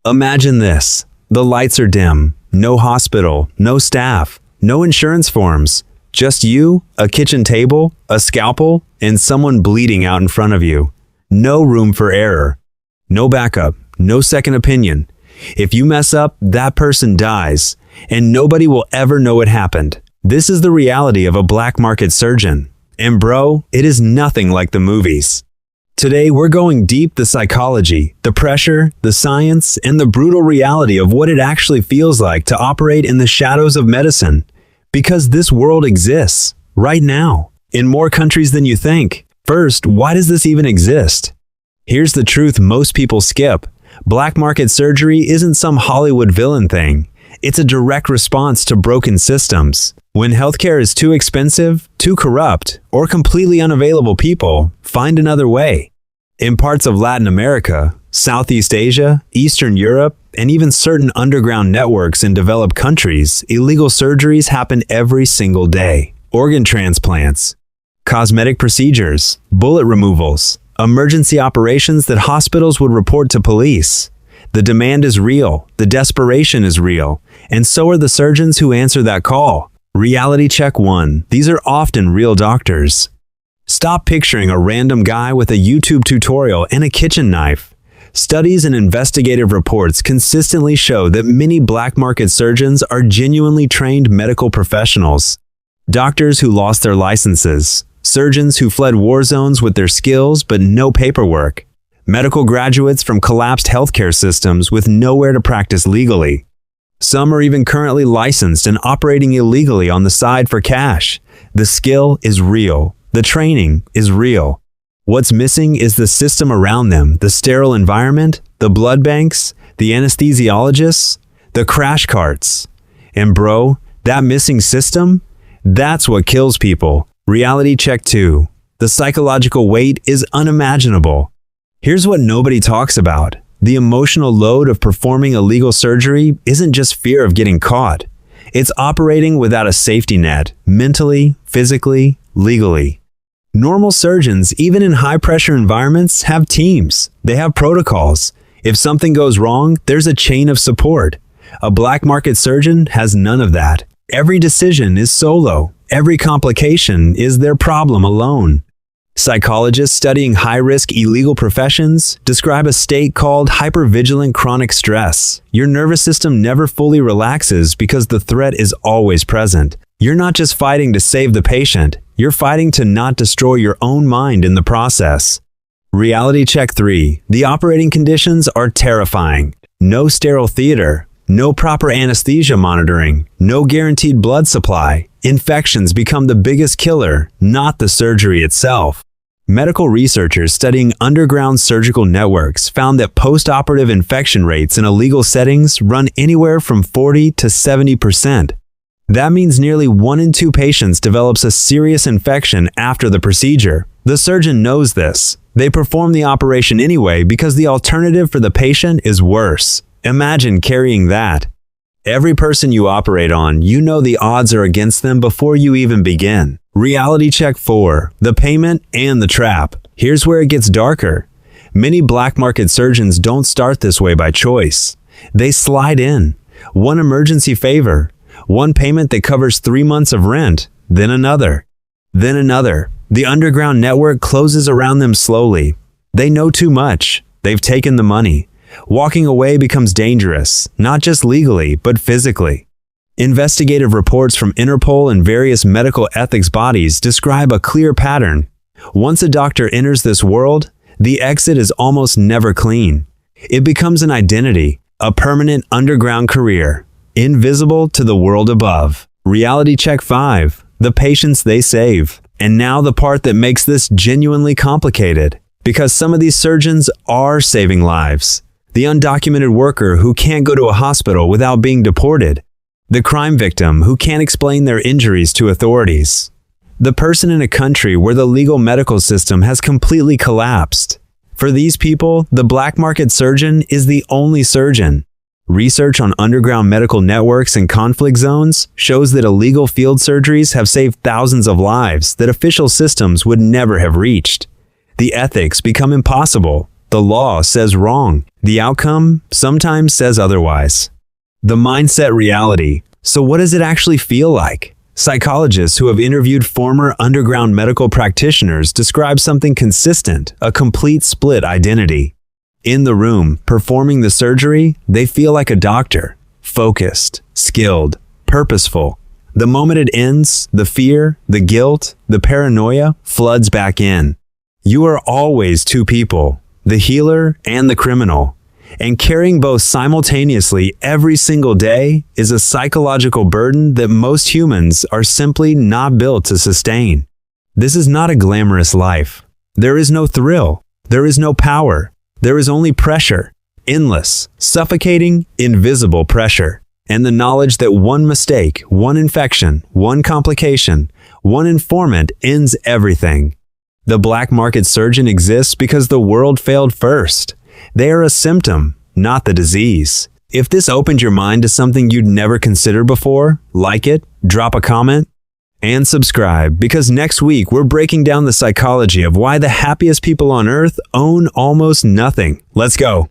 Imagine this. The lights are dim, no hospital, no staff, no insurance forms, just you, a kitchen table, a scalpel, and someone bleeding out in front of you. No room for error. No backup, no second opinion. If you mess up, that person dies, and nobody will ever know it happened. This is the reality of a black market surgeon. And bro, it is nothing like the movies. Today, we're going deep the psychology, the pressure, the science, and the brutal reality of what it actually feels like to operate in the shadows of medicine. Because this world exists, right now, in more countries than you think. First, why does this even exist? Here's the truth most people skip. Black market surgery isn't some Hollywood villain thing. It's a direct response to broken systems. When healthcare is too expensive, too corrupt, or completely unavailable, people find another way. In parts of Latin America, Southeast Asia, Eastern Europe, and even certain underground networks in developed countries, illegal surgeries happen every single day. Organ transplants, cosmetic procedures, bullet removals, emergency operations that hospitals would report to police. The demand is real, the desperation is real, and so are the surgeons who answer that call. Reality check 1. These are often real doctors. Stop picturing a random guy with a YouTube tutorial and a kitchen knife. Studies and investigative reports consistently show that many black market surgeons are genuinely trained medical professionals. Doctors who lost their licenses, surgeons who fled war zones with their skills but no paperwork, medical graduates from collapsed healthcare systems with nowhere to practice legally. Some are even currently licensed and operating illegally on the side for cash. The skill is real. The training is real. What's missing is the system around them, the sterile environment, the blood banks, the anesthesiologists, the crash carts. And bro, that missing system? That's what kills people. Reality check 2. The psychological weight is unimaginable. Here's what nobody talks about. The emotional load of performing illegal surgery isn't just fear of getting caught. It's operating without a safety net, mentally, physically, legally. Normal surgeons, even in high-pressure environments, have teams. They have protocols. If something goes wrong, there's a chain of support. A black market surgeon has none of that. Every decision is solo. Every complication is their problem alone. Psychologists studying high-risk illegal professions describe a state called hypervigilant chronic stress. Your nervous system never fully relaxes because the threat is always present. You're not just fighting to save the patient, you're fighting to not destroy your own mind in the process. Reality check 3. The operating conditions are terrifying. No sterile theater, no proper anesthesia monitoring, no guaranteed blood supply. Infections become the biggest killer, not the surgery itself. Medical researchers studying underground surgical networks found that post-operative infection rates in illegal settings run anywhere from 40 to 70%. That means nearly 1 in 2 patients develops a serious infection after the procedure. The surgeon knows this. They perform the operation anyway because the alternative for the patient is worse. Imagine carrying that. Every person you operate on, you know the odds are against them before you even begin. Reality check 4. The payment and the trap. Here's where it gets darker. Many black market surgeons don't start this way by choice. They slide in. One emergency favor. One payment that covers 3 months of rent. Then another. Then another. The underground network closes around them slowly. They know too much. They've taken the money. Walking away becomes dangerous, not just legally, but physically. Investigative reports from Interpol and various medical ethics bodies describe a clear pattern. Once a doctor enters this world, the exit is almost never clean. It becomes an identity, a permanent underground career, invisible to the world above. Reality check 5. The patients they save. And now the part that makes this genuinely complicated. Because some of these surgeons are saving lives. The undocumented worker who can't go to a hospital without being deported. The crime victim who can't explain their injuries to authorities. The person in a country where the legal medical system has completely collapsed. For these people, the black market surgeon is the only surgeon. Research on underground medical networks and conflict zones shows that illegal field surgeries have saved thousands of lives that official systems would never have reached. The ethics become impossible. The law says wrong. The outcome sometimes says otherwise. The mindset reality. So what does it actually feel like? Psychologists who have interviewed former underground medical practitioners describe something consistent, a complete split identity. In the room, performing the surgery, they feel like a doctor, focused, skilled, purposeful. The moment it ends, the fear, the guilt, the paranoia floods back in. You are always two people, the healer and the criminal. And carrying both simultaneously every single day is a psychological burden that most humans are simply not built to sustain. This is not a glamorous life. There is no thrill. There is no power. There is only pressure. Endless, suffocating, invisible pressure. And the knowledge that one mistake, one infection, one complication, one informant ends everything. The black market surgeon exists because the world failed first. They are a symptom, not the disease. If this opened your mind to something you'd never considered before, like it, drop a comment, and subscribe, because next week we're breaking down the psychology of why the happiest people on earth own almost nothing. Let's go.